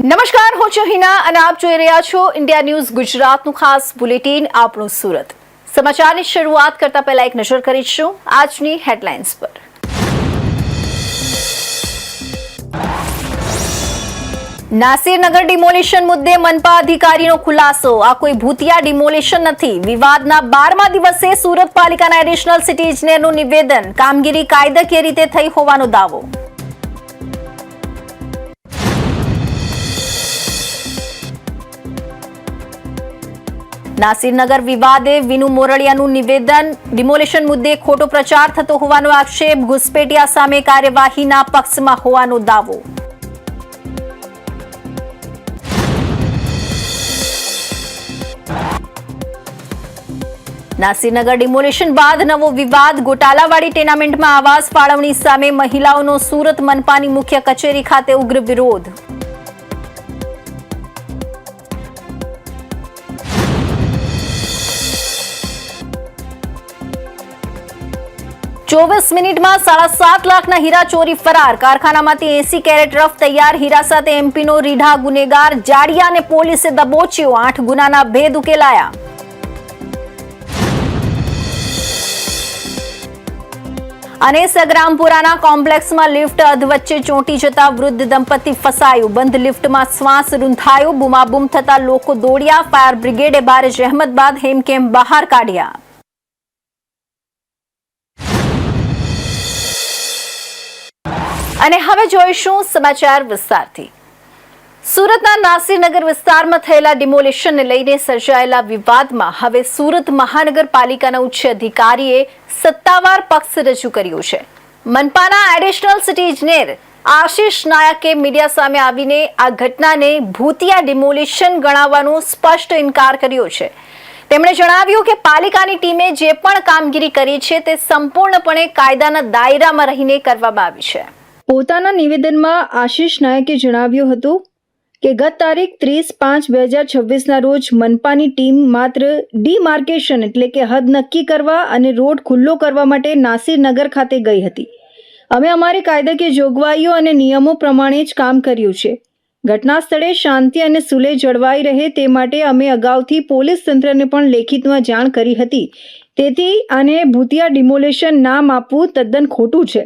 નમસ્કાર, હું છું હિના અને આપ જોઈ રહ્યા છો ઇન્ડિયા ન્યૂઝ ગુજરાતનું ખાસ બુલેટિન આપણું સુરત. સમાચારની શરૂઆત કરતા પહેલા એક નજર કરીશું આજની હેડલાઇન્સ પર. નાસિરનગર ડિમોલિશન મુદ્દે મનપા અધિકારીનો ખુલાસો. આ કોઈ ભૂતિયા ડિમોલિશન નથી. વિવાદના 12મા દિવસે સુરત પાલિકાના એડિશનલ સિટી ઇજનેરનું નિવેદન. કામગીરી કાયદાકીય રીતે થઈ હોવાનો દાવો. નાસિરનગર વિવાદે વિનુ મોરળિયાનું નિવેદન. ડિમોલિશન મુદ્દે ખોટો પ્રચાર થતો હોવાનો આક્ષેપ. ઘુસપેટિયા સામે કાર્યવાહીના પક્ષમાં હોવાનો દાવો. નાસિરનગર ડિમોલિશન બાદ નવો વિવાદ. ગોટાલાવાડી ટેનામેન્ટમાં આવાસ ફાળવણી સામે મહિલાઓનો સુરત મનપાની મુખ્ય કચેરી ખાતે ઉગ્ર વિરોધ. ચોવીસ મિનિટમાં 7.5 લાખના હીરા ચોરી ફરાર. કારખાનામાંથી 80 કેરેટ રફ તૈયાર હીરા સાથે એમપીનો રીઢા ગુનેગાર જાડિયાને પોલીસે દબોચ્યો. 8 ગુનાના ભેદ ઉકેલાયા. અને સગરામપુરાના કોમ્પ્લેક્સમાં લિફ્ટ અધવચ્ચે ચોંટી જતા વૃદ્ધ દંપતી ફસાયું. બંધ લિફ્ટમાં શ્વાસ રૂંધાયો. બૂમાબૂમ થતા લોકો દોડ્યા. ફાયર બ્રિગેડે બારેજ અહેમદ બાદ હેમખેમ બહાર કાઢ્યા. અને હવે જોઈશું સમાચાર વિસ્તારથી. સુરતના નાસિરનગર વિસ્તારમાં થયેલા ડિમોલિશનને લઈને સર્જાયેલા વિવાદમાં હવે સુરત મહાનગરપાલિકાના ઉચ્ચ અધિકારીએ સત્તાવાર પક્ષ રજૂ કર્યો છે. મનપાના એડિશનલ સિટી ઇજનેર આશિષ નાયકે મીડિયા સામે આવીને આ ઘટનાને ભૂતિયા ડિમોલિશન ગણાવવાનો સ્પષ્ટ ઇનકાર કર્યો છે. તેમણે જણાવ્યું કે પાલિકાની ટીમે જે પણ કામગીરી કરી છે તે સંપૂર્ણપણે કાયદાના દાયરામાં રહીને કરવામાં આવી છે. પોતાના નિવેદનમાં આશિષ નાયકે જણાવ્યું હતું કે ગત તારીખ 30/5/2026ના રોજ મનપાની ટીમ માત્ર ડીમાર્કેશન એટલે કે હદ નક્કી કરવા અને રોડ ખુલ્લો કરવા માટે નાસિરનગર ખાતે ગઈ હતી. અમે અમારી કાયદાકીય જોગવાઈઓ અને નિયમો પ્રમાણે જ કામ કર્યું છે. ઘટના સ્થળે શાંતિ અને સુલેહ જળવાઈ રહે તે માટે અમે અગાઉથી પોલીસ તંત્રને પણ લેખિતમાં જાણ કરી હતી. તેથી આને ભૂતિયા ડિમોલેશન નામ આપવું તદ્દન ખોટું છે.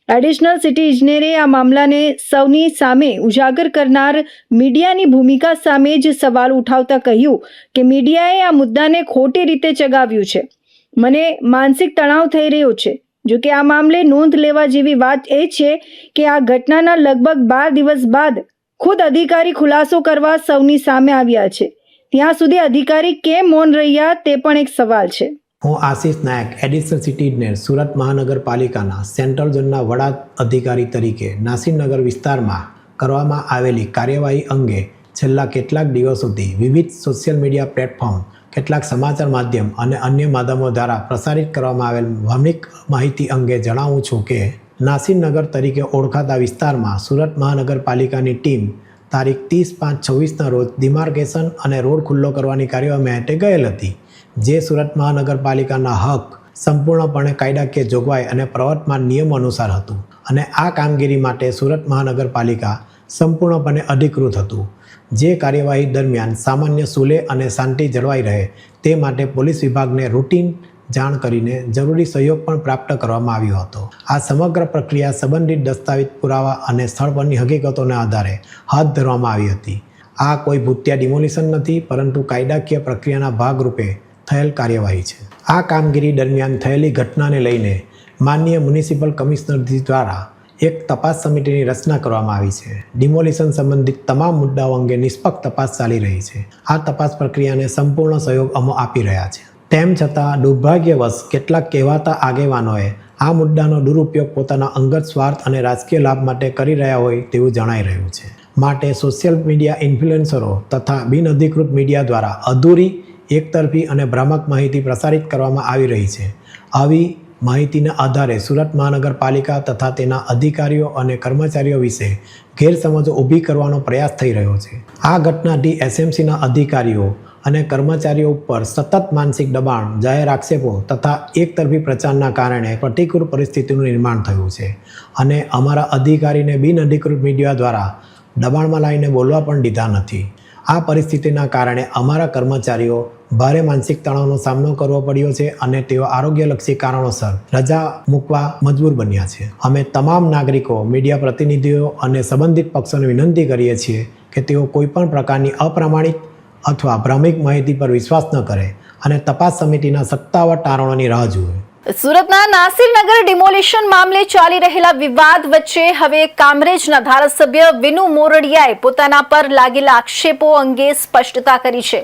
એડિશનલ સિટી ઇજનેરે આ મામલાને સૌની સામે ઉજાગર કરનાર મીડિયાની ભૂમિકા સામે જ સવાલ ઉઠાવતા કહ્યું કે મીડિયાએ આ મુદ્દાને ખોટી રીતે ચગાવ્યું છે. મને માનસિક તણાવ થઈ રહ્યો છે. જો કે આ મામલે નોંધ લેવા જેવી વાત એ છે કે આ ઘટનાના લગભગ 12 દિવસ બાદ ખુદ અધિકારી ખુલાસો કરવા સૌની સામે આવ્યા છે. ત્યાં સુધી અધિકારી કેમ મૌન રહ્યા તે પણ એક સવાલ છે. હું આશિષ નાયક, એડિશનલ સિટી ઇજનેર, સુરત મહાનગરપાલિકાના સેન્ટ્રલ ઝોનના વડા અધિકારી તરીકે નાસિરનગર વિસ્તારમાં કરવામાં આવેલી કાર્યવાહી અંગે છેલ્લા કેટલાક દિવસોથી વિવિધ સોશિયલ મીડિયા પ્લેટફોર્મ, કેટલાક સમાચાર માધ્યમ અને અન્ય માધ્યમો દ્વારા પ્રસારિત કરવામાં આવેલ ભાવનિક માહિતી અંગે જણાવું છું કે નાસિરનગર તરીકે ઓળખાતા વિસ્તારમાં સુરત મહાનગરપાલિકાની ટીમ તારીખ 30/5/26ના રોજ ડિમાર્કેશન અને રોડ ખુલ્લો કરવાની કાર્યવાહી માટે ગયેલ હતી. જે સુરત મહાનગરપાલિકાના હક સંપૂર્ણપણે કાયદાકીય જોગવાઈ અને પ્રવર્તમાન નિયમો અનુસાર હતું અને આ કામગીરી માટે સુરત મહાનગરપાલિકા સંપૂર્ણપણે અધિકૃત હતું. જે કાર્યવાહી દરમિયાન સામાન્ય સુલેહ અને શાંતિ જળવાઈ રહે તે માટે પોલીસ વિભાગને રૂટીન જાણ કરીને જરૂરી સહયોગ પણ પ્રાપ્ત કરવામાં આવ્યો હતો. આ સમગ્ર પ્રક્રિયા સંબંધિત દસ્તાવેજ પુરાવા અને સ્થળ પરની હકીકતોના આધારે હાથ ધરવામાં આવી હતી. આ કોઈ ભૂતિયા ડિમોલિશન નથી, પરંતુ કાયદાકીય પ્રક્રિયાના ભાગરૂપે થયેલ કાર્યવાહી છે. આ કામગીરી દરમિયાન થયેલી ઘટનાને લઈને માનનીય મ્યુનિસિપલ કમિશનર દ્વારા એક તપાસ સમિતિની રચના કરવામાં આવી છે. ડિમોલિશન સંબંધિત તમામ મુદ્દાઓ અંગે નિષ્પક્ષ તપાસ ચાલી રહી છે. આ તપાસ પ્રક્રિયાને સંપૂર્ણ સહયોગ અમે આપી રહ્યા છે. તેમ છતાં દુર્ભાગ્યવશ કેટલાક કહેવાતા આગેવાનોએ આ મુદ્દાનો દુરુપયોગ પોતાના અંગત સ્વાર્થ અને રાજકીય લાભ માટે કરી રહ્યા હોય તેવું જણાઈ રહ્યું છે. માટે સોશિયલ મીડિયા ઇન્ફ્લુએન્સરો તથા બિનઅધિકૃત મીડિયા દ્વારા અધૂરી, એકતરફી અને ભ્રામક માહિતી પ્રસારિત કરવામાં આવી રહી છે. આવી માહિતીના આધારે સુરત મહાનગરપાલિકા તથા તેના અધિકારીઓ અને કર્મચારીઓ વિશે ગેરસમજો ઊભી કરવાનો પ્રયાસ થઈ રહ્યો છે. આ ઘટનાથી એસએમસીના અધિકારીઓ અને કર્મચારીઓ ઉપર સતત માનસિક દબાણ, જાહેર આક્ષેપો તથા એકતરફી પ્રચારના કારણે પ્રતિકૂળ પરિસ્થિતિનું નિર્માણ થયું છે અને અમારા અધિકારીને બિનઅધિકૃત મીડિયા દ્વારા દબાણમાં લાવીને બોલવા પણ દીધા નથી. આ પરિસ્થિતિના કારણે અમારા કર્મચારીઓ ભારે માનસિક તણાવનો સામનો કરવો પડ્યો છે અને તેઓ આરોગ્યલક્ષી કારણોસર રજા મૂકવા મજબૂર બન્યા છે. અમે તમામ નાગરિકો, મીડિયા પ્રતિનિધિઓ અને સંબંધિત પક્ષોને વિનંતી કરીએ છીએ કે તેઓ કોઈપણ પ્રકારની અપ્રામાણિક અથવા ભ્રામક માહિતી પર વિશ્વાસ ન કરે અને તપાસ સમિતિના સત્તાવાર તારણોની રાહ જુએ. સુરતના નાસિરનગર ડિમોલિશન મામલે ચાલી રહેલા વિવાદ વચ્ચે હવે કામરેજના ધારાસભ્ય વિનુ મોરડિયાએ પોતાના પર લાગેલા આક્ષેપો અંગે સ્પષ્ટતા કરી છે.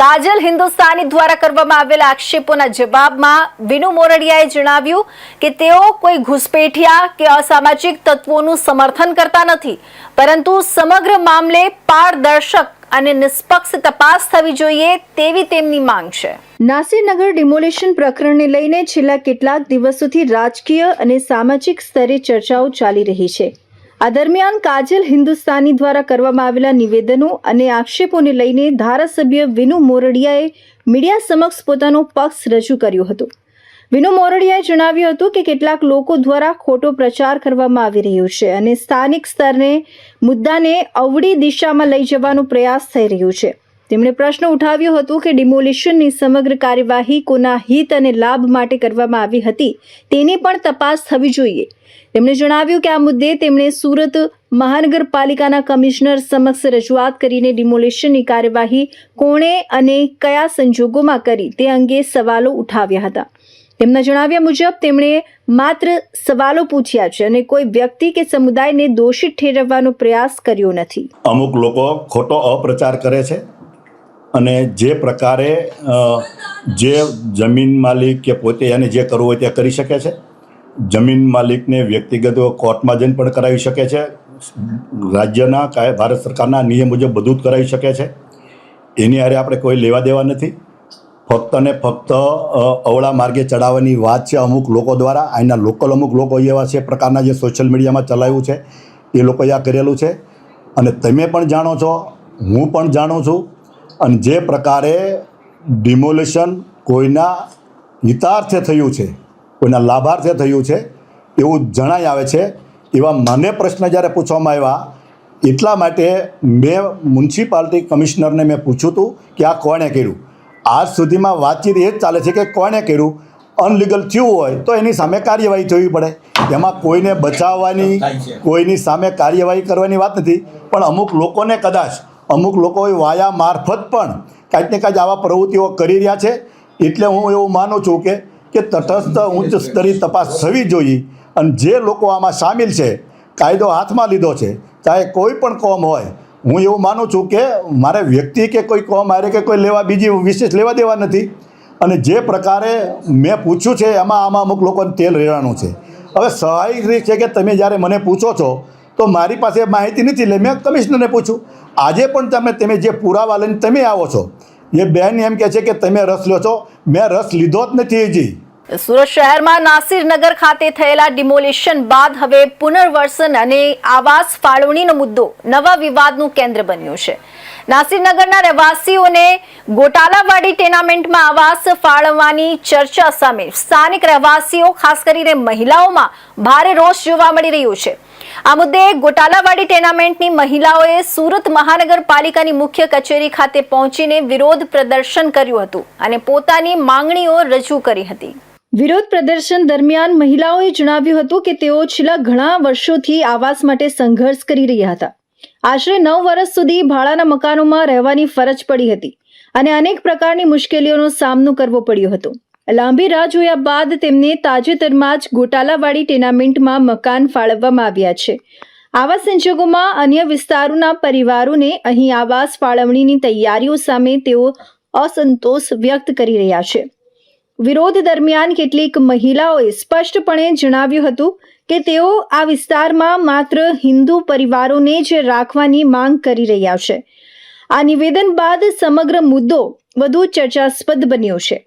કાજલ હિન્દુસ્તાની દ્વારા કરવામાં આવેલા આક્ષેપોના જવાબમાં વિનુ મોરડિયાએ જણાવ્યું કે તેઓ કોઈ ઘૂસપેઠિયા કે અસામાજિક તત્વોનું સમર્થન કરતા નથી, પરંતુ સમગ્ર મામલે પારદર્શક અને નિષ્પક્ષ તપાસ થવી જોઈએ તેવી તેમની માંગ છે. નાસિરનગર ડિમોલિશન પ્રકરણને લઈને છેલ્લા કેટલાક દિવસોથી રાજકીય અને સામાજિક સ્તરે ચર્ચાઓ ચાલી રહી છે. આ દરમિયાન કાજલ હિન્દુસ્તાની દ્વારા કરવામાં આવેલા નિવેદનો અને આક્ષેપોને લઈને ધારાસભ્ય વિનુ મોરડિયાએ મીડિયા સમક્ષ પોતાનો પક્ષ રજૂ કર્યો હતો. વિનુ મોરડિયાએ જણાવ્યું હતું કે કેટલાક લોકો દ્વારા ખોટો પ્રચાર કરવામાં આવી રહ્યો છે અને સ્થાનિક સ્તરને મુદ્દાને અવળી દિશામાં લઈ જવાનો પ્રયાસ થઈ રહ્યો છે. તેમણે પ્રશ્ન ઉઠાવ્યો હતો કે ડિમોલિશનની સમગ્ર કાર્યવાહી કોના હિત અને લાભ માટે કરવામાં આવી હતી તેની પણ તપાસ થવી જોઈએ. તેમણે જણાવ્યું કે આ મુદ્દે તેમણે સુરત મહાનગરપાલિકાના કમિશનર સમક્ષ રજૂઆત કરીને ડિમોલિશનની કાર્યવાહી કોણે અને કયા સંજોગોમાં કરી તે અંગે સવાલો ઉઠાવ્યા હતા. તેમના જણાવ્યા મુજબ તેમણે માત્ર સવાલો પૂછ્યા છે અને કોઈ વ્યક્તિ કે સમુદાયને દોષિત ઠેરવવાનો પ્રયાસ કર્યો નથી. અમુક લોકો ખોટો અપ્રચાર કરે છે અને જે પ્રકારે જે જમીન માલિક કે પોતે એને જે કરવું હોય તે કરી શકે છે. જમીન માલિકને વ્યક્તિગત કોર્ટમાં જઈને પણ કરાવી શકે છે. રાજ્યના ભારત સરકારના નિયમ મુજબ બધું જ કરાવી શકે છે. એની હારે આપણે કોઈ લેવા દેવા નથી. ફક્ત ને ફક્ત અવળા માર્ગે ચડાવવાની વાત છે અમુક લોકો દ્વારા. અહીંના લોકલ અમુક લોકો એવા છે પ્રકારના જે સોશિયલ મીડિયામાં ચલાવ્યું છે એ લોકોએ આ કરેલું છે અને તમે પણ જાણો છો, હું પણ જાણું છું. અને જે પ્રકારે ડિમોલિશન કોઈના હિતાર્થે થયું છે, કોઈના લાભાર્થે થયું છે એવું જણાઈ આવે છે. એવા મને પ્રશ્ન જ્યારે પૂછવામાં આવ્યા એટલા માટે મેં મ્યુનિસિપાલિટી કમિશનરને મેં પૂછ્યું હતું કે આ કોણે કર્યું. આજ સુધીમાં વાતચીત એ જ ચાલે છે કે કોણે કર્યું. અનલીગલ થયું હોય તો એની સામે કાર્યવાહી થવી પડે. એમાં કોઈને બચાવવાની, કોઈની સામે કાર્યવાહી કરવાની વાત નથી. પણ અમુક લોકોને કદાચ અમુક લોકો વાયા મારફત પણ કાંઈક ને કાંઈક આવા પ્રવૃત્તિઓ કરી રહ્યા છે. એટલે હું એવું માનું છું કે તટસ્થ ઉચ્ચ સ્તરીય તપાસ થવી જોઈએ. અને જે લોકો આમાં સામેલ છે, કાયદો હાથમાં લીધો છે, ચાહે કોઈ પણ કોમ હોય, હું એવું માનું છું કે મારે વ્યક્તિ કે કોઈ કોમ હારે કે કોઈ બીજી વિશેષ લેવા દેવા નથી. અને જે પ્રકારે મેં પૂછ્યું છે આમાં અમુક લોકોને તેલ રેડાણું છે. હવે સ્વાભાવિક રીત છે કે તમે જ્યારે મને પૂછો છો તો મારી પાસે માહિતી નથી, એટલે મેં કમિશનરને પૂછ્યું. આજે પણ તમે જે પુરાવા લઈને તમે આવો છો, એ બેન એમ કહે છે કે તમે રસ લો છો. મેં રસ લીધો જ નથી હજી. સુરત શહેરમાં નાસિરનગર ખાતે થયેલા ડિમોલિશન બાદ હવે પુનર્વસન અને આવાસ ફાળવણીનો મુદ્દો નવા વિવાદનું કેન્દ્ર બન્યું છે. નાસિરનગરના રહેવાસીઓને ગોટાલાવાડી ટેનામેન્ટમાં આવાસ ફાળવવાની ચર્ચા સામે સ્થાનિક રહેવાસીઓ, ખાસ કરીને મહિલાઓમાં ભારે રોષ જોવા મળી રહ્યો છે. આ મુદ્દે ગોટાલાવાડી ટેનામેન્ટની મહિલાઓએ સુરત મહાનગરપાલિકાની મુખ્ય કચેરી ખાતે પહોંચીને વિરોધ પ્રદર્શન કર્યું હતું અને પોતાની માંગણીઓ રજૂ કરી હતી. વિરોધ પ્રદર્શન દરમિયાન મહિલાઓએ જણાવ્યું હતું કે તેઓ છેલ્લા ઘણા વર્ષોથી આવાસ માટે સંઘર્ષ કરી રહ્યા હતા. આશરે 9 વર્ષ સુધી ભાડાના મકાનોમાં રહેવાની ફરજ પડી હતી અને અનેક પ્રકારની મુશ્કેલીઓનો સામનો કરવો પડ્યો હતો. લાંબી રાહ જોયા બાદ તેમને તાજેતરમાં જ ગોટાલાવાડી ટેનામેન્ટમાં મકાન ફાળવવામાં આવ્યા છે. આવા સંજોગોમાં અન્ય વિસ્તારોના પરિવારોને અહીં આવાસ ફાળવણીની તૈયારીઓ સામે તેઓ અસંતોષ વ્યક્ત કરી રહ્યા છે. વિરોધ દરમિયાન કેટલીક મહિલાઓએ સ્પષ્ટપણે જણાવ્યું હતું કે તેઓ આ વિસ્તારમાં માત્ર હિન્દુ પરિવારોને જ રાખવાની માંગ કરી રહ્યા છે. આ નિવેદન બાદ સમગ્ર મુદ્દો વધુ ચર્ચાસ્પદ બન્યો છે.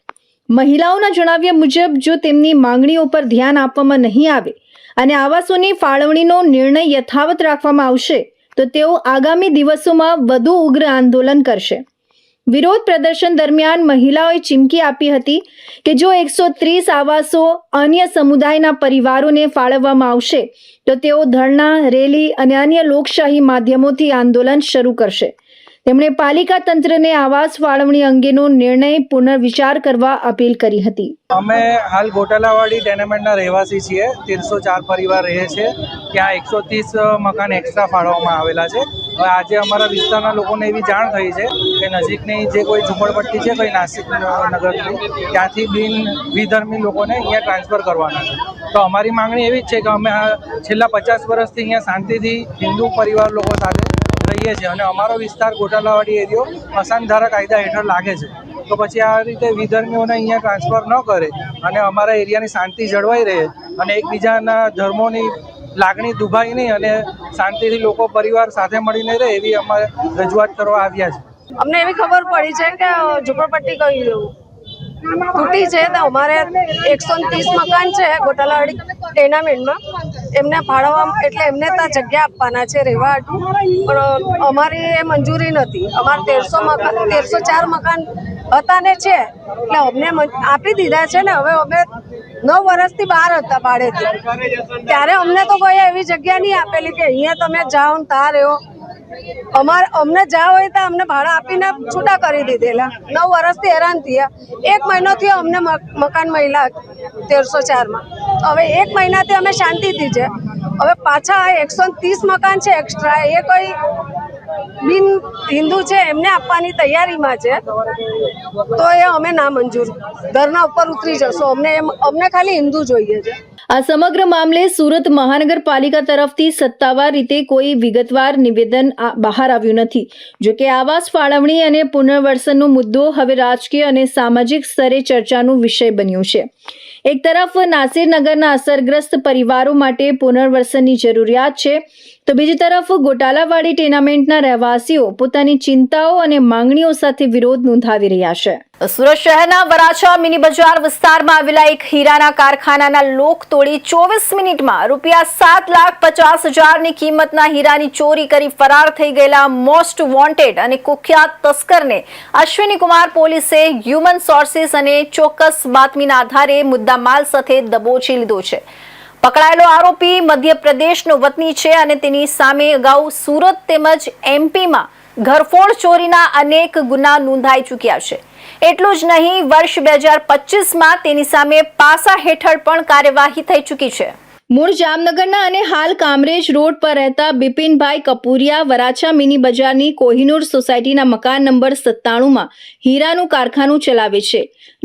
મહિલાઓના જણાવ્યા મુજબ જો તેમની માંગણીઓ પર ધ્યાન આપવામાં નહીં આવે અને આવાસોની ફાળવણીનો નિર્ણય યથાવત રાખવામાં આવશે તો તેઓ આગામી દિવસોમાં વધુ ઉગ્ર આંદોલન કરશે. વિરોધ પ્રદર્શન દરમિયાન મહિલાઓએ ચીમકી આપી હતી કે જો 130 આવાસો અન્ય સમુદાયના પરિવારોને ફાળવવામાં આવશે તો તેઓ ધરણા, રેલી અને અન્ય લોકશાહી માધ્યમોથી આંદોલન શરૂ કરશે. તેમણે પાલિકા તંત્રને આવાસ ફાળવણી અંગેનો નિર્ણય પુનર્વિચાર કરવા અપીલ કરી હતી. અમે હાલ ગોટાલાવાડી ટેનામેન્ટના રહેવાસી છીએ. 1304 પરિવાર રહે છે. ત્યાં 130 મકાન એક્સ્ટ્રા ફાળવવામાં આવેલા છે. હવે આજે અમારા વિસ્તારના લોકોને એવી જાણ થઈ છે કે નજીકની જે કોઈ ઝૂંપડપટ્ટી છે, કોઈ નાસિક નગરની, ત્યાંથી વિધર્મી લોકોને અહીંયા ટ્રાન્સફર કરવાના છે. તો અમારી માંગણી એવી જ છે કે અમે છેલ્લા 50 વર્ષથી અહીંયા શાંતિથી હિન્દુ પરિવાર લોકો સાથે રહીએ છીએ અને અમારો વિસ્તાર ગોટાલાવાડી એરિયો અસાનધારા કાયદા હેઠળ લાગે છે. તો પછી આ રીતે વિધર્મીઓને અહીંયા ટ્રાન્સફર ન કરે અને અમારા એરિયાની શાંતિ જળવાઈ રહે અને એકબીજાના ધર્મોની લાગણી દુભાઈ નહીં અને શાંતિથી લોકો પરિવાર સાથે મળીને રહે એવી અમારે રજૂઆત કરવા આવ્યા છે. અમને એવી ખબર પડી છે કે ઝૂંપડપટ્ટી તૂટી છે તો અમારે 130 મકાન છે ગોટાલાવાડી ટેનામેન્ટમાં, એમને ફાળવવા એટલે એમને ત્યાં જગ્યા આપવાના છે રહેવા હાટું, પણ અમારી એ મંજૂરી નથી. અમારે 1304 મકાન હતા ને છે એટલે અમને આપી દીધા છે ને. હવે અમે 9 વર્ષથી બહાર હતા ભાડેથી, ત્યારે અમને તો કોઈ એવી જગ્યા નહીં આપેલી કે અહીંયા તમે જાઓ ને ત્યાં રહ્યો. અમને જ્યાં હોય ત્યાં અમને ભાડા આપીને છૂટા કરી દીધેલા. 9 વર્ષથી હેરાન થયા. 1 મહિનો થયો અમને મકાન મળ્યા 1304માં. હવે 1 મહિનાથી અમે શાંતિથી છે. હવે પાછા 130 મકાન છે એક્સ્ટ્રા, એ કોઈ બિન હિન્દુ છે એમને આપવાની તૈયારીમાં છે, તો એ અમે ના મંજૂર ધરના ઉપર ઉતરી જશો. અમને ખાલી હિન્દુ જોઈએ છે. આ સમગ્ર મામલે સુરત મહાનગરપાલિકા તરફથી સત્તાવાર રીતે કોઈ વિગતવાર નિવેદન બહાર આવ્યું નથી. જોકે આવાસ ફાળવણી અને પુનર્વસનનો મુદ્દો હવે રાજકીય અને સામાજિક સ્તરે ચર્ચાનો વિષય બન્યો છે. એક તરફ નાસિરનગરના અસરગ્રસ્ત પરિવારો માટે પુનર્વસનની જરૂરિયાત છે, તો બીજી તરફ ગોટાલાવાડી ટેનામેન્ટના રહેવાસીઓ પોતાની ચિંતાઓ અને માંગણીઓ સાથે વિરોધ નોંધાવી રહ્યા છે. સુરત શહેરના વરાછા મિની બજાર વિસ્તારમાં આવેલા એક હીરાના કારખાનાના લોક તોડી 24 મિનિટમાં ₹7,50,000ની કિંમતના હીરાની ચોરી કરી ફરાર થઈ ગયેલા મોસ્ટ વોન્ટેડ અને કુખ્યાત તસ્કરને અશ્વિની કુમાર પોલીસે હ્યુમન સોર્સિસ અને ચોક્કસ બાતમીના આધારે મુદ્દામાલ સાથે દબોચી લીધો છે. પકડાયેલો આરોપી મધ્યપ્રદેશનો વતની છે અને તેની સામે અગાઉ સુરત તેમજ એમપીમાં ઘરફોડ ચોરીના અનેક ગુના નોંધાઈ ચૂક્યા છે. એટલું જ નહીં, વર્ષ 2025માં તેની સામે પાસા હેઠળ પણ કાર્યવાહી થઈ ચૂકી છે. મૂળ જામનગરના અને હાલ કામરેજ રોડ પર રહેતા બિપિનભાઈ કપૂરિયા વરાછા મિની બજારની કોહિનૂર સોસાયટીના મકાન નંબર 97માં હીરાનું કારખાનું ચલાવે છે.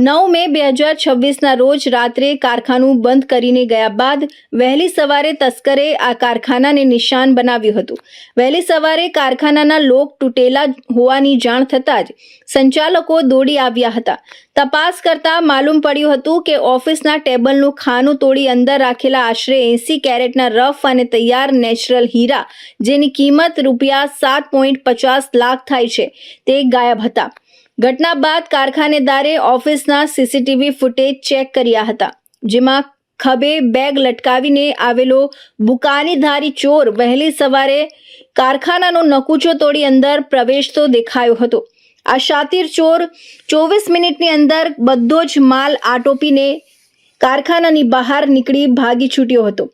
9 મે 2026ના રોજ રાત્રે કારખાનું બંધ કરીને ગયા બાદ વહેલી સવારે તસ્કરે આ કારખાનાને નિશાન બનાવ્યું હતું. વહેલી સવારે કારખાનાના લોક તૂટેલા હોવાની જાણ થતાં જ સંચાલકો દોડી આવ્યા હતા. તપાસ કરતા માલુમ પડ્યું હતું કે ઓફિસના ટેબલનું ખાનું તોડી અંદર રાખેલા આશરે 80 કેરેટના રફ અને તૈયાર નેચરલ હીરા, જેની કિંમત ₹7.50 લાખ થાય છે, તે ગાયબ હતા. ઘટના બાદ કારખાનેદારે ઓફિસના સીસીટીવી ફૂટેજ ચેક કર્યા હતા, જેમાં ખભે બેગ લટકાવીને આવેલો બુકાનીધારી ચોર વહેલી સવારે કારખાનાનો નકુચો તોડી અંદર પ્રવેશતો દેખાયો હતો. આ શાતીર ચોર 24 મિનિટની અંદર બધો જ માલ આટોપીને કારખાનાની બહાર નીકળી ભાગી છૂટ્યો હતો.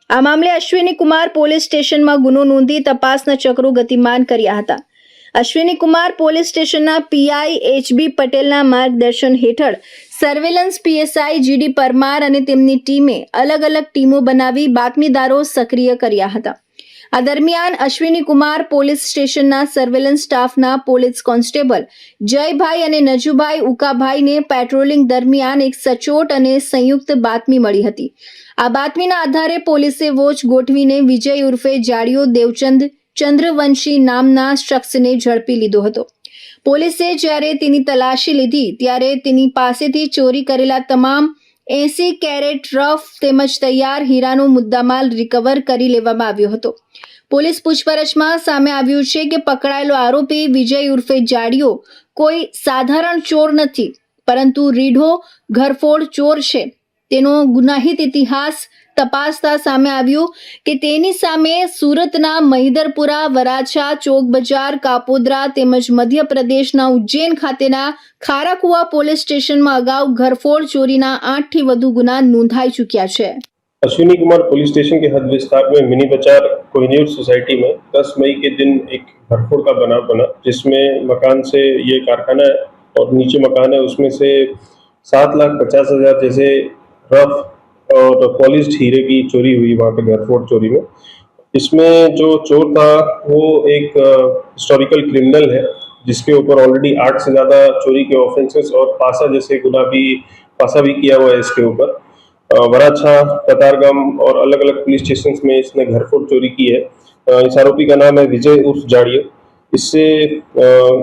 આ મામલે અશ્વિની કુમાર પોલીસ સ્ટેશનમાં ગુનો નોંધી તપાસના ચક્રો ગતિમાન કર્યા હતા. અશ્વિની કુમાર પોલીસ સ્ટેશનના પીઆઈ HB પટેલના માર્ગદર્શન હેઠળ સર્વેલન્સ PSI GD પરમાર અને તેમની ટીમે અલગ અલગ ટીમો બનાવી બાતમીદારો સક્રિય કર્યા હતા. આ દરમિયાન અશ્વિની કુમાર પોલીસ સ્ટેશનના સર્વેલન્સ સ્ટાફના પોલીસ કોન્સ્ટેબલ જયભાઈ અને નજુભાઈ ઉકાભાઈને પેટ્રોલિંગ દરમિયાન એક સચોટ અને સંયુક્ત બાતમી મળી હતી. આ બાતમીના આધારે પોલીસે વોચ ગોઠવીને વિજય ઉર્ફે જાડિયો દેવચંદ ચંદ્રવંશી નામના શખ્સને ઝડપી લીધો હતો. પોલીસે જ્યારે તેની તલાશી લીધી ત્યારે તેની પાસેથી ચોરી કરેલા તમામ 80 કેરેટ રફ તેમજ તૈયાર હીરાનો મુદ્દામાલ રિકવર કરી લેવામાં આવ્યો હતો. પોલીસ પૂછપરછમાં સામે આવ્યું છે કે પકડાયેલો આરોપી વિજય ઉર્ફે જાડિયો કોઈ સાધારણ ચોર નથી, પરંતુ રીઢો ઘરફોડ ચોર છે. તેનો ગુનાહિત ઇતિહાસ તપાસતા સામે આવ્યું કે તેની સામે સુરતના મહિદરપુરા, વરાછા, ચોક બજાર, કાપોદ્રા તેમજ મધ્યપ્રદેશના ઉજ્જૈન ખાતેના ખારાકુવા પોલીસ સ્ટેશનમાં અગાઉ ઘરફોડ ચોરીના 8થી વધુ ગુના નોંધાઈ ચૂક્યા છે। अश्विनी कुमार पुलिस स्टेशन के हद विस्तार में मिनी बाजार कोहिनूर सोसाइटी में 10 मई के दिन एक भरफोड़ का बनाव बना, जिसमें मकान से ये कारखाना है और नीचे मकान है, उसमें से 7,50,000 जैसे रफ और पॉलिश्ड हीरे की चोरी हुई वहाँ पे घरफोड़ चोरी में। इसमें जो चोर था वो एक हिस्टोरिकल क्रिमिनल है, जिसके ऊपर ऑलरेडी 8 से ज़्यादा चोरी के ऑफेंसेस और पासा जैसे गुना भी किया हुआ है इसके ऊपर। वराछा, कतारगाम और अलग अलग पुलिस स्टेशन में इसने घरफोड़ चोरी की है। इस आरोपी का नाम है विजय उर्फ जाड़िया। इससे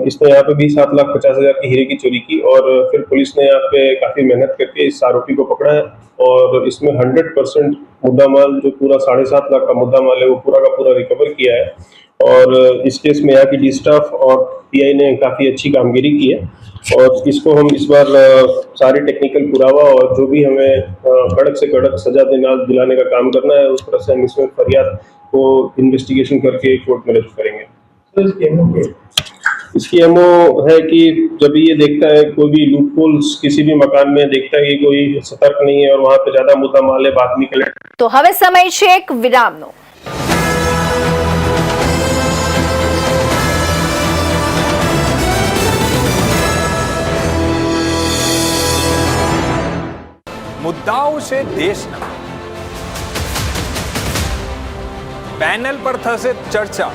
इसने यहाँ पे भी 7,50,000 की हीरे की चोरी की और फिर पुलिस ने यहाँ पे काफ़ी मेहनत करके इस आरोपी को पकड़ा है और इसमें 100% मुद्दा माल, जो पूरा 7.5 लाख का मुद्दा माल है, वो पूरा का पूरा रिकवर किया है। और इस केस में यहाँ की डी स्टाफ और पीआई ने काफ़ी अच्छी कामगिरी की है और इसको हम इस बार सारे टेक्निकल पुरावा और जो भी हमें कड़क से कड़क सजा दिलाने का काम करना है, उस तरह से हम इसमें फरियाद को इन्वेस्टिगेशन करके कोर्ट में रजू करेंगे। इसकी एमओ है कि जब ये देखता है कोई भी लूपहोल्स किसी भी मकान में देखता है कि कोई सतर्क नहीं है और वहाँ पे ज्यादा मुद्दा माल है, बातमी कलेक्ट। તો હવે સમય છે એક વિરામનો। મુદ્દાઓ છે દેશના, પેનલ પર થશે ચર્ચા,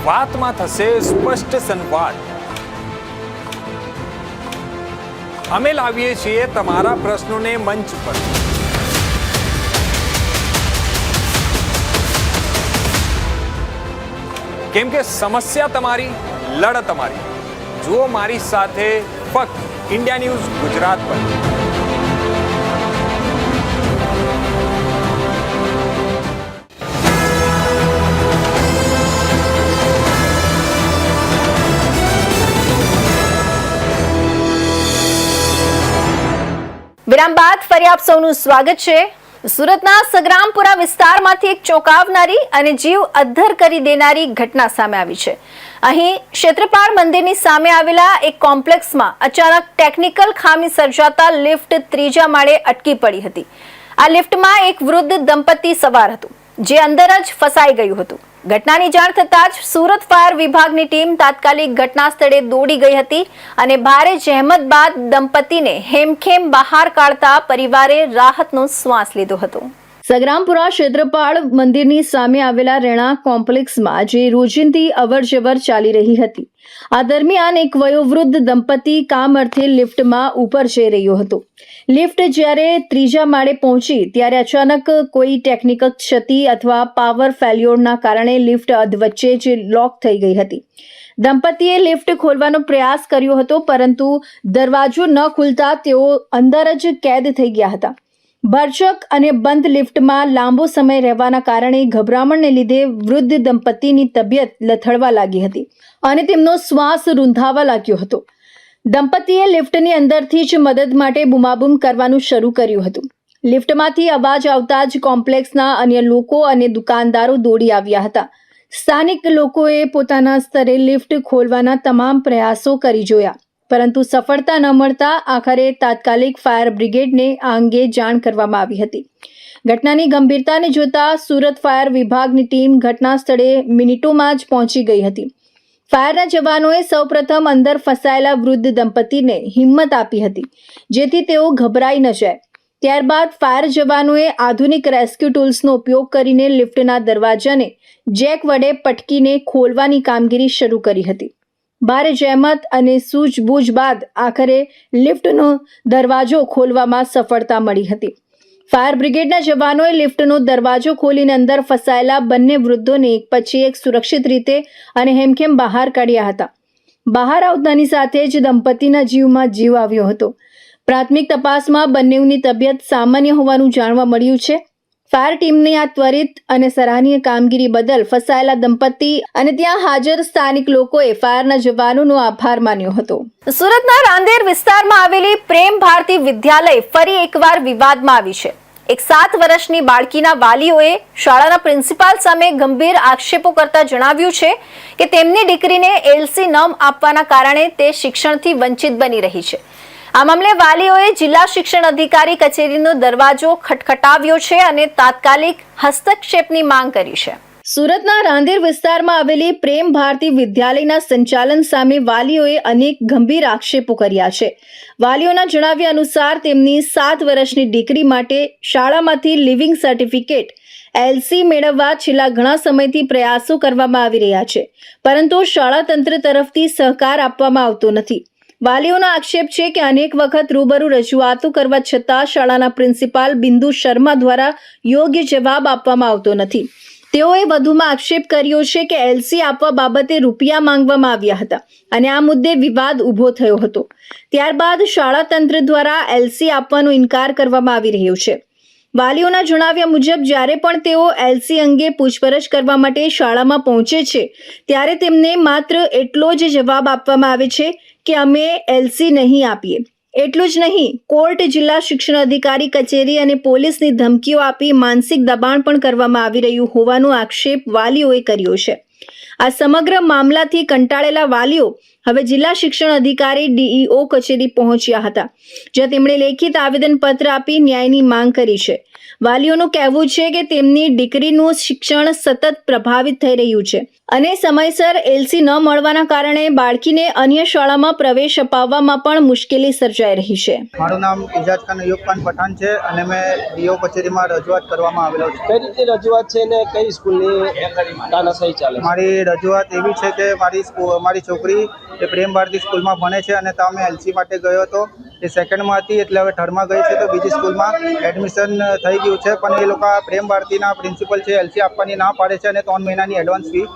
વાતમાં થશે સ્પષ્ટ સંવાદ। અમે લાવીએ છીએ તમારા પ્રશ્નોને મંચ પર। કેમ કે સમસ્યા તમારી, લડત તમારી। જુઓ મારી સાથે ફક્ત इंडिया न्यूज गुजरात पर। વિરામ બાદ ફરી આપ સૌનું સ્વાગત છે। સુરતના સગ્રામપુરા વિસ્તારમાંથી એક ચોંકાવનારી અને જીવ અદ્ધર કરી દેનારી ઘટના સામે આવી છે। અહીં ક્ષેત્રપાળ મંદિરની સામે આવેલા એક કોમ્પ્લેક્સમાં અચાનક ટેકનિકલ ખામી સર્જાતા લિફ્ટ ત્રીજા માળે અટકી પડી હતી। આ લિફ્ટમાં એક વૃદ્ધ દંપતી સવાર હતું, જે અંદર જ ફસાઈ ગયું હતું। ઘટનાની જાણ થતાં જ સુરત ફાયર વિભાગની ટીમ તાત્કાલિક ઘટના સ્થળે દોડી ગઈ હતી અને ભારે જહેમત બાદ દંપતીને હેમખેમ બહાર કાઢતા પરિવારે રાહતનો શ્વાસ લીધો હતો। સગ્રામપુરા ક્ષેત્રપાળ મંદિરની સામે આવેલા રહેણાંક કોમ્પ્લેક્સમાં જે રોજિંદી અવરજવર ચાલી રહી હતી, આ દરમિયાન એક વયોવૃદ્ધ દંપતી કામ અર્થે લિફ્ટમાં ઉપર જઈ રહ્યો હતો। લિફ્ટ જ્યારે ત્રીજા માળે પહોંચી ત્યારે અચાનક કોઈ ટેકનિકલ ક્ષતિ અથવા પાવર ફેલ્યોરના કારણે લિફ્ટ અધવચ્ચે જ લોક થઈ ગઈ હતી। દંપતીએ લિફ્ટ ખોલવાનો પ્રયાસ કર્યો હતો, પરંતુ દરવાજો ન ખુલતા તેઓ અંદર જ કેદ થઈ ગયા હતા। ભરચક અને બંધ લિફ્ટમાં લાંબો સમય રહેવાના કારણે ગભરામણને લીધે વૃદ્ધ દંપતીની તબિયત લથડવા લાગી હતી અને તેમનો શ્વાસ રૂંધાવા લાગ્યો હતો। દંપતીએ લિફ્ટની અંદરથી જ મદદ માટે બૂમાબૂમ કરવાનું શરૂ કર્યું હતું। લિફ્ટમાંથી અવાજ આવતા જ કોમ્પ્લેક્સના અન્ય લોકો અને દુકાનદારો દોડી આવ્યા હતા। સ્થાનિક લોકોએ પોતાના સ્તરે લિફ્ટ ખોલવાના તમામ પ્રયાસો કરી જોયા, પરંતુ સફળતા ન મળતા આખરે તાત્કાલિક ફાયર બ્રિગેડને આ અંગે જાણ કરવામાં આવી હતી। ઘટનાની ગંભીરતાને જોતા સુરત ફાયર વિભાગની ટીમ ઘટના સ્થળે મિનિટોમાં જ પહોંચી ગઈ હતી। ફાયરના જવાનોએ સૌપ્રથમ અંદર ફસાયેલા વૃદ્ધ દંપતીને હિંમત આપી હતી, જેથી તેઓ ગભરાઈ ન જાય। ત્યારબાદ ફાયર જવાનોએ આધુનિક રેસ્ક્યુ ટૂલ્સનો ઉપયોગ કરીને લિફ્ટના દરવાજાને જેક વડે પટકીને ખોલવાની કામગીરી શરૂ કરી હતી। ભારે જહેમત અને સૂઝબૂઝ બાદ આખરે લિફ્ટનો દરવાજો ખોલવામાં સફળતા મળી હતી। ફાયર બ્રિગેડના જવાનોએ લિફ્ટનો દરવાજો ખોલીને અંદર ફસાયેલા બંને વૃદ્ધોને એક પછી એક સુરક્ષિત રીતે અને હેમખેમ બહાર કાઢ્યા હતા। બહાર આવતાની સાથે જ દંપતીના જીવમાં જીવ આવ્યો હતો। પ્રાથમિક તપાસમાં બંનેની તબિયત સામાન્ય હોવાનું જાણવા મળ્યું છે। ફાયર ટીમની આ ત્વરિત અને સરાહનીય કામગીરી બદલ ફસાયેલા દંપતી અને ત્યાં હાજર સ્થાનિક લોકોએ ફાયરના જવાનોનો આભાર માન્યો હતો. સુરતના રાંદેર વિસ્તારમાં આવેલી પ્રેમ ભારતી વિદ્યાલય ફરી એકવાર વિવાદમાં આવી છે. એક 7 વર્ષની બાળકીના વાલીઓએ શાળાના પ્રિન્સિપાલ સામે ગંભીર આક્ષેપો કરતા જણાવ્યું છે કે તેમની દીકરીને એલસી ન આપવાના કારણે તે શિક્ષણથી વંચિત બની રહી છે. આ મામલે વાલીઓએ જિલ્લા શિક્ષણ અધિકારી કચેરીનો દરવાજો ખટખટાવ્યો છે અને તાત્કાલિક હસ્તક્ષેપની માંગ કરી છે. સુરતના રાંદેર વિસ્તારમાં આવેલી પ્રેમ ભારતી વિદ્યાલયના સંચાલન સામે વાલીઓએ અનેક ગંભીર આક્ષેપો કર્યા છે. વાલીઓના જણાવ્યા અનુસાર તેમની 7 વર્ષની દીકરી માટે શાળામાંથી લિવિંગ સર્ટિફિકેટ એલસી મેળવવા છેલ્લા ઘણા સમયથી પ્રયાસો કરવામાં આવી રહ્યા છે, પરંતુ શાળા તંત્ર તરફથી સહકાર આપવામાં આવતો નથી. વાલીઓનો આક્ષેપ છે કે અનેક વખત રૂબરૂ રજૂઆતો કરવા છતાં શાળાના પ્રિન્સિપાલ બિંદુ શર્મા દ્વારા યોગ્ય જવાબ આપવામાં આવતો નથી. તેઓએ વધુમાં આક્ષેપ કર્યો છે કે એલસી આપવા બાબતે રૂપિયા માંગવામાં આવ્યા હતા અને આ મુદ્દે વિવાદ ઊભો થયો હતો. ત્યારબાદ શાળા તંત્ર દ્વારા એલસી આપવાનો ઇનકાર કરવામાં આવી રહ્યો છે. વાલીઓના જણાવ્યા મુજબ જ્યારે પણ તેઓ એલસી અંગે પૂછપરછ કરવા માટે શાળામાં પહોંચે છે ત્યારે તેમને માત્ર એટલો જ જવાબ આપવામાં આવે છે કે અમે એલસી નહીં આપીએ. એટલું જ નહીં, કોર્ટ, જિલ્લા શિક્ષણ અધિકારી કચેરી અને પોલીસની ધમકીઓ આપી માનસિક દબાણ પણ કરવામાં આવી રહ્યું હોવાનો આક્ષેપ વાલીઓએ કર્યો છે. આ સમગ્ર મામલાથી કંટાળેલા વાલીઓ હવે જિલ્લા શિક્ષણ અધિકારી ડીઈઓ કચેરી પહોંચ્યા હતા, જ્યાં તેમણે લેખિત આવેદનપત્ર આપી ન્યાયની માંગ કરી છે. વાલીઓનું કહેવું છે કે તેમની દીકરીનું શિક્ષણ સતત પ્રભાવિત થઈ રહ્યું છે અને સમયસર એલસી ન મળવાના કારણે બાળકીને અન્ય શાળામાં પ્રવેશ અપાવવામાં પણ મુશ્કેલી સર્જાઈ રહી છે. મારું નામ ઇજાજ ખાન અયુબ ખાન પઠાણ છે અને મેં ડીઓ કચેરીમાં રજૂઆત કરવામાં આવેલો છું. કઈ રીતે રજૂઆત છે ને કઈ સ્કૂલની તાનાશાહી ચાલે? મારી રજૂઆત એવી છે કે મારી છોકરી એ પ્રેમ ભારતી સ્કૂલમાં ભણે છે અને ત્યાં મેં એલસી માટે ગયો હતો. એ સેકન્ડમાં હતી એટલે હવે થર્ડમાં ગઈ છે, તો બીજી સ્કૂલમાં એડમિશન થઈ ગયું છે. પણ એ લોકો પ્રેમ ભારતીના પ્રિન્સિપલ છે એલસી આપવાની ના પાડે છે અને 3 મહિનાની એડવાન્સ ફી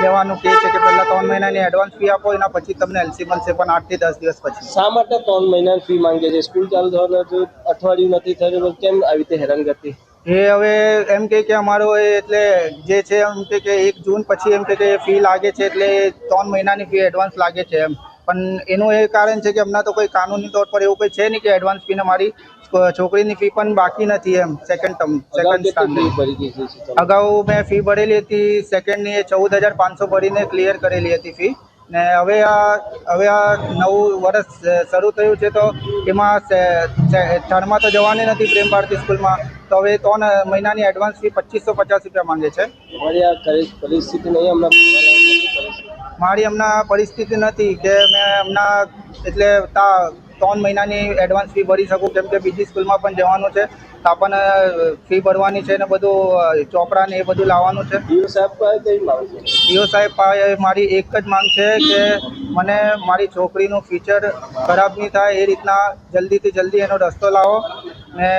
લેવાનું કહે છે કે પહેલાં 3 મહિનાની એડવાન્સ ફી આપો, એના પછી તમને એલસી મળશે, પણ 8 થી 10 દિવસ પછી. શા માટે 3 મહિનાની ફી માંગે છે? સ્કૂલ ચાલુ થવાનું હજુ અઠવાડિયું નથી થયું, કેમ આવી રીતે હેરાનગતિ? એ હવે એમ કે અમારો એટલે જે છે એમ કે 1 જૂન પછી એમ કે ફી લાગે છે, એટલે 3 મહિનાની ફી એડવાન્સ લાગે છે એમ. પણ એનું એ કારણ છે કે હમણાં તો કોઈ કાનૂની તौर પર એવું કંઈ છે નહીં કે એડવાન્સ ફીને મારી છોકરીની ફી પણ બાકી નથી એમ. અગાઉ મેં ફી ભરેલી હતી સેકન્ડની, એ 14,500 ભરીને ક્લિયર કરેલી હતી ફી. ને હવે આ નવું વર્ષ શરૂ થયું છે તો એમાં થર્ડમાં તો જવાની નથી પ્રેમ ભારતી સ્કૂલમાં, તો હવે 3 મહિનાની એડવાન્સ ફી 2550 રૂપિયા માંગે છે. મારી હમણાં પરિસ્થિતિ નથી કે મેં હમણાં એટલે 3 મહિનાની એડવાન્સ ફી ભરી શકું, કેમ કે બીજી સ્કૂલમાં પણ જવાનું છે, ત્યાં પણ ફી ભરવાની છે ને બધું ચોપડા ને એ બધું લાવવાનું છે. ડીઓ સાહેબ મારી એક જ માંગ છે કે મને મારી છોકરીનું ફ્યુચર ખરાબ નહીં થાય એ રીતના જલ્દીથી જલ્દી એનો રસ્તો લાવો ને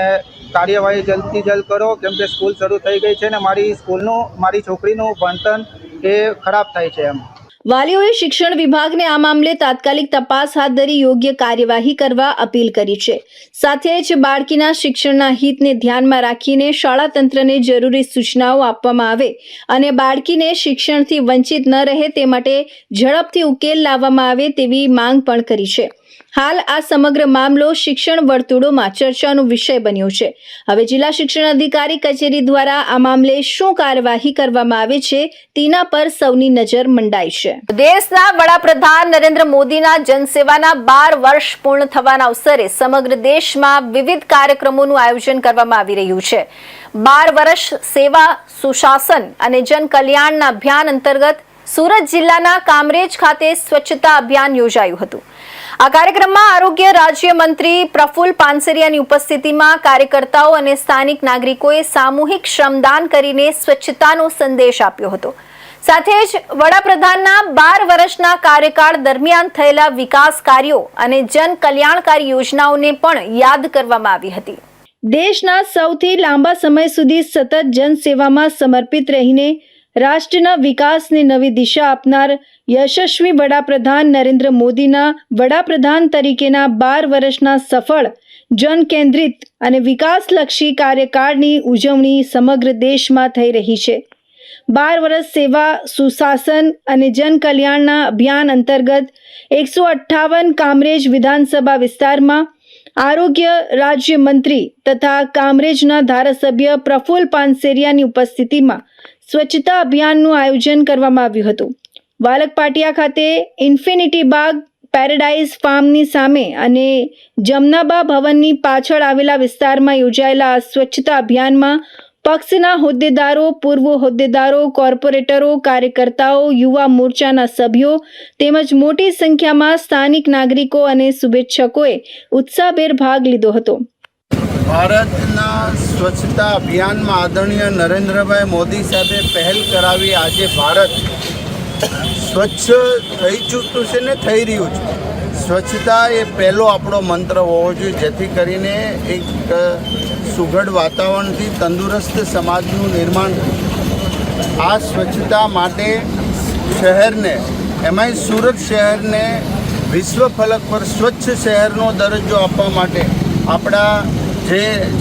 કાર્યવાહી જલ્દથી જલ્દ કરો, કેમ કે સ્કૂલ શરૂ થઈ ગઈ છે ને મારી છોકરીનું ભણતર એ ખરાબ થાય છે એમ. વાલીઓએ શિક્ષણ વિભાગને આ મામલે તાત્કાલિક તપાસ હાથ ધરી યોગ્ય કાર્યવાહી કરવા અપીલ કરી છે. સાથે જ બાળકીના શિક્ષણના હિતને ધ્યાનમાં રાખીને શાળા તંત્રને જરૂરી સૂચનાઓ આપવામાં આવે અને બાળકીને શિક્ષણથી વંચિત ન રહે તે માટે ઝડપથી ઉકેલ લાવવામાં આવે તેવી માંગ પણ કરી છે. હાલ આ સમગ્ર મામલો શિક્ષણ વર્તુળોમાં ચર્ચાનો વિષય બન્યો છે. હવે જિલ્લા શિક્ષણ અધિકારી કચેરી દ્વારા આ મામલે શું કાર્યવાહી કરવામાં આવે છે તેના પર સૌની નજર મંડાઈ છે. દેશના વડાપ્રધાન નરેન્દ્ર મોદીના જનસેવાના 12 વર્ષ પૂર્ણ થવાના અવસરે સમગ્ર દેશમાં વિવિધ કાર્યક્રમોનું આયોજન કરવામાં આવી રહ્યું છે. 12 વર્ષ સેવા, સુશાસન અને જન કલ્યાણના અભિયાન અંતર્ગત સુરત જિલ્લાના કામરેજ ખાતે સ્વચ્છતા અભિયાન યોજાયું હતું. આ કાર્યક્રમમાં આરોગ્ય રાજ્યમંત્રી પ્રફુલ્લ પાનસરિયાની ઉપસ્થિતિમાં કાર્યકર્તાઓ અને સ્થાનિક નાગરિકોએ સામૂહિક શ્રમદાન કરીને સ્વચ્છતાનો સંદેશ આપ્યો હતો. સાથે જ વડાપ્રધાનના 12 વર્ષના કાર્યકાળ દરમિયાન થયેલા વિકાસ કાર્યો અને જન કલ્યાણકારી યોજનાઓને પણ યાદ કરવામાં આવી હતી. દેશના સૌથી લાંબા સમય સુધી સતત જનસેવામાં સમર્પિત રહીને રાષ્ટ્રના વિકાસને નવી દિશા આપનાર યશસ્વી વડાપ્રધાન નરેન્દ્ર મોદીના વડાપ્રધાન તરીકેના 12 વર્ષના સફળ જન કેન્દ્રિત અને વિકાસલક્ષી કાર્યકાળની ઉજવણી સમગ્ર દેશમાં થઈ રહી છે. 12 વર્ષ સેવા, સુશાસન અને જન કલ્યાણના અભિયાન અંતર્ગત 158 કામરેજ વિધાનસભા વિસ્તારમાં આરોગ્ય રાજ્યમંત્રી તથા કામરેજના ધારાસભ્ય પ્રફુલ્લ પાનસેરિયાની ઉપસ્થિતિમાં સ્વચ્છતા અભિયાનનું આયોજન કરવામાં આવ્યું હતું. વાલકપાટિયા ખાતે ઇન્ફિનિટી બાગ, પેરેડાઇઝ ફાર્મની સામે અને જમનાબા ભવનની પાછળ આવેલા વિસ્તારમાં યોજાયેલા આ સ્વચ્છતા અભિયાનમાં પક્ષના હોદ્દેદારો, પૂર્વ હોદ્દેદારો, કોર્પોરેટરો, કાર્યકર્તાઓ, યુવા મોરચાના સભ્યો તેમજ મોટી સંખ્યામાં સ્થાનિક નાગરિકો અને શુભેચ્છકોએ ઉત્સાહભેર ભાગ લીધો હતો. ભારતના સ્વચ્છતા અભિયાનમાં આદરણીય નરેન્દ્રભાઈ મોદી સાહેબે પહેલ કરાવી. આજે ભારત સ્વચ્છ થઈ ચૂક્યું છે ને થઈ રહ્યું છે. સ્વચ્છતા એ પહેલો આપણો મંત્ર હોવો જોઈએ, જેથી કરીને એક સુઘડ વાતાવરણથી તંદુરસ્ત સમાજનું નિર્માણ થાય. આ સ્વચ્છતા માટે શહેરને, એમાંય સુરત શહેરને વિશ્વ ફલક પર સ્વચ્છ શહેરનો દરજ્જો આપવા માટે આપણા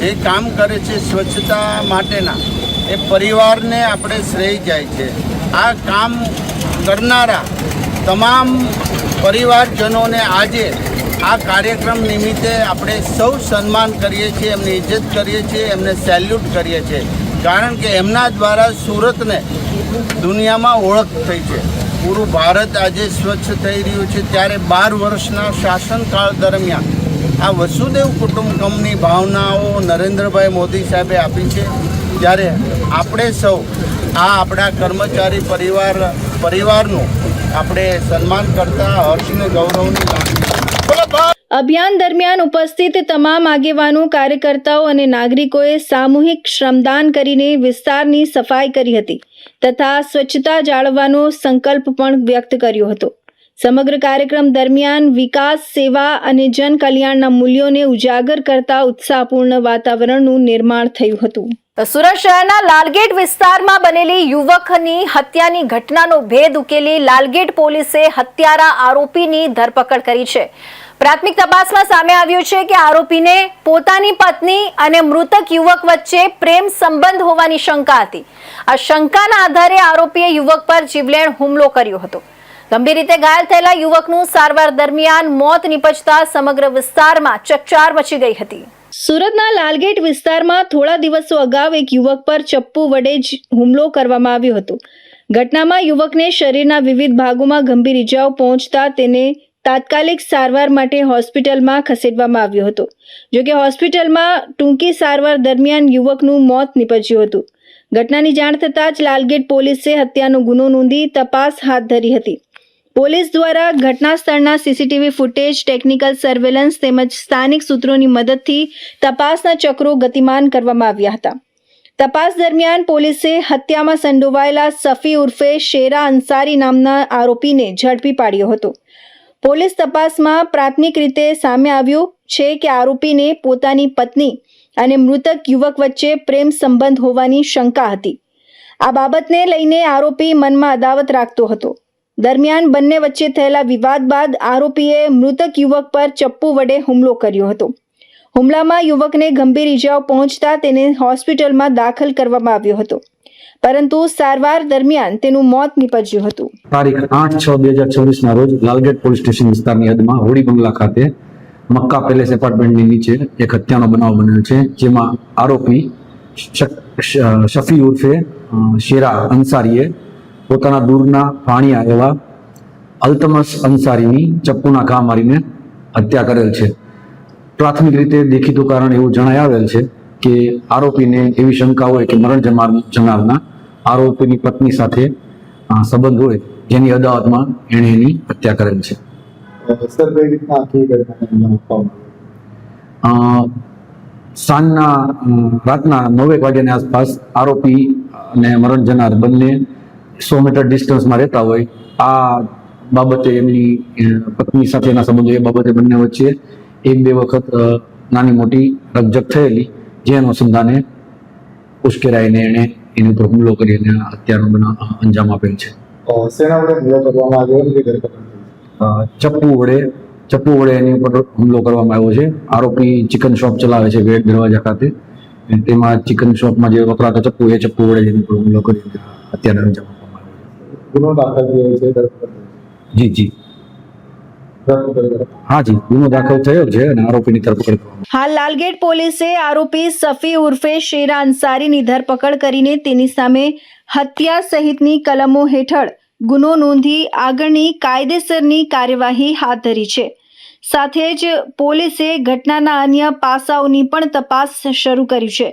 જે કામ કરે છે સ્વચ્છતા માટેના, એ પરિવારને આપણે શ્રેય જાય છે. આ કામ કરનારા તમામ પરિવારજનોને આજે આ કાર્યક્રમ નિમિત્તે આપણે સૌ સન્માન કરીએ છીએ, એમની ઇજ્જત કરીએ છીએ, એમને સેલ્યુટ કરીએ છીએ, કારણ કે એમના દ્વારા સુરતને દુનિયામાં ઓળખ થઈ છે. પૂરું ભારત આજે સ્વચ્છ થઈ રહ્યું છે. ત્યારે 12 વર્ષના શાસનકાળ દરમિયાન આ વસુદેવ કુટુંબકમની ભાવનાઓ નરેન્દ્રભાઈ મોદી સાહેબે આપી છે. ત્યારે આપણે સૌ આ આપણા કર્મચારી પરિવારનું આપણે સન્માન કરતા હર્ષને ગૌરવની લાગણી. અભિયાન દરમિયાન ઉપસ્થિત તમામ આગેવાનો, કાર્યકર્તાઓ અને નાગરિકોએ સામૂહિક શ્રમદાન કરીને વિસ્તારની સફાઈ કરી હતી તથા સ્વચ્છતા જાળવવાનો સંકલ્પ પણ વ્યક્ત કર્યો હતો. સમગ્ર કાર્યક્રમ દરમિયાન વિકાસ, સેવા અને જન કલ્યાણના મૂલ્યોને ઉજાગર કરતા ઉત્સાહપૂર્ણ વાતાવરણનું નિર્માણ થયું હતું. સુરત શહેરના લાલગેટ વિસ્તારમાં બનેલી યુવકની હત્યાની ઘટનાનો ભેદ ઉકેલી લાલગેટ પોલીસે હત્યારા આરોપીની ધરપકડ કરી છે. પ્રાથમિક તપાસમાં સામે આવ્યું છે કે આરોપીને પોતાની પત્ની અને મૃતક યુવક વચ્ચે પ્રેમ સંબંધ હોવાની શંકા હતી. આ શંકાના આધારે આરોપીએ યુવક પર જીવલેણ હુમલો કર્યો હતો. ગંભીર રીતે ઘાયલ થયેલા યુવકનું સારવાર દરમિયાન મોત નીપજતા સમગ્ર વિસ્તારમાં ચકચાર મચી ગઈ હતી. સુરતના લાલગેટ વિસ્તારમાં થોડા દિવસો અગાઉ એક યુવક પર ચપ્પુ વડે જ હુમલો કરવામાં આવ્યો હતો. ઘટનામાં યુવકને શરીરના વિવિધ ભાગોમાં ગંભીર ઈજાઓ પહોંચતા તેને તાત્કાલિક સારવાર માટે હોસ્પિટલમાં ખસેડવામાં આવ્યો હતો. જોકે હોસ્પિટલમાં ટૂંકી સારવાર દરમિયાન યુવકનું મોત નીપજ્યું હતું. ઘટનાની જાણ થતાં જ લાલગેટ પોલીસે હત્યાનો ગુનો નોંધી તપાસ હાથ ધરી હતી. પોલીસ દ્વારા ઘટના સ્થળના સીસીટીવી ફૂટેજ, ટેકનિકલ સર્વેલન્સ તેમજ સ્થાનિક સૂત્રોની મદદથી તપાસના ચક્રો ગતિમાન કરવામાં આવ્યા હતા. તપાસ દરમિયાન પોલીસે હત્યામાં સંડોવાયેલા સફી ઉર્ફે શેરા અંસારી નામના આરોપીને ઝડપી પાડ્યો હતો. પોલીસ તપાસમાં પ્રાથમિક રીતે સામે આવ્યું છે કે આરોપીને પોતાની પત્ની અને મૃતક યુવક વચ્ચે પ્રેમ સંબંધ હોવાની શંકા હતી. આ બાબતને લઈને આરોપી મનમાં અદાવત રાખતો હતો. દરમિયાન બંને વચ્ચે થયેલા વિવાદ બાદ આરોપીએ મૃતક યુવક પર ચપ્પુ વડે હુમલો કર્યો હતો. હુમલામાં યુવકને ગંભીર ઈજાઓ પહોંચતા તેને હોસ્પિટલમાં દાખલ કરવામાં આવ્યો હતો, પરંતુ સારવાર દરમિયાન તેનું મોત નીપજ્યું હતું. તારીખ 8/6/2024 રોજ લાલગેટ પોલીસ સ્ટેશન વિસ્તારની હદમાં હોડી બંગલા ખાતે મક્કા પેલેસ એપાર્ટમેન્ટની નીચે એક હત્યાનો બનાવ બન્યો છે, જેમાં આરોપી શફી ઉર્ફે શેરા અંસારીએ પોતાના દૂરના ભાણિયા એવા અલ્તમસ અંસારીની ચપ્પુના ઘા મારીને હત્યા કરેલ છે. પ્રાથમિક રીતે દેખીતું કારણ એવું જણાઈ આવેલ છે કે આરોપીને એવી શંકા હોય કે મરણ જનારના આરોપીની પત્ની સાથે સંબંધ હોય, જેની અદાવતમાં એણે એની હત્યા કરેલ છે. રાતના 9 વાગ્યાની આસપાસ આરોપી અને મરણ જનાર બંને 100 મીટર ડિસ્ટન્સમાં રહેતા હોય. આ બાબતે એમની પત્ની સાથેના સંબંધો એ બાબતે બંને વચ્ચે 1-2 વખત નાની મોટી રકઝક થયેલી, જે અનુસંધાને ઉશ્કેરાઈને એણે એની ઉપર હુમલો કરી અને હત્યાનો અંજામ આપેલ છે. ચપ્પુ વડે ચપ્પુ વડે એની ઉપર હુમલો કરવામાં આવ્યો છે. આરોપી ચિકન શોપ ચલાવે છે ગેટ દરવાજા ખાતે. તેમાં ચિકન શોપમાં જે વપરાતો ચપ્પુ એ ચપ્પુ વડે એની ઉપર હુમલો કરી હત્યાને અંજામ આપવામાં આવ્યો. ગુનો દાખલ થયો છે? જી હા જી, ગુનો દાખલ થયો છે અને આરોપીની ધરપકડ કરવામાં. હાલ લાલગેટ પોલીસે આરોપી સફી ઉર્ફે શેરા અંસારીની ધરપકડ કરીને તેની સામે હત્યા સહિતની કલમો હેઠળ ગુનો નોંધી આગળની કાયદેસરની કાર્યવાહી હાથ ધરી છે. સાથે જ પોલીસે ઘટનાના અન્ય પાસાઓની પણ તપાસ શરૂ કરી છે.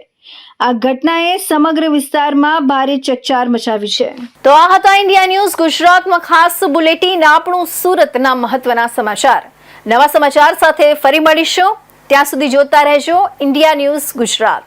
આ ઘટનાએ સમગ્ર વિસ્તારમાં ભારે ચકચાર મચાવી છે. તો આ હતા ઇન્ડિયા ન્યૂઝ ગુજરાતમાં ખાસ બુલેટિન, આપણું સુરતના મહત્વના સમાચાર. નવા સમાચાર સાથે ફરી મળીશું. ત્યાં સુધી જોતા રહેજો ઇન્ડિયા ન્યૂઝ ગુજરાત.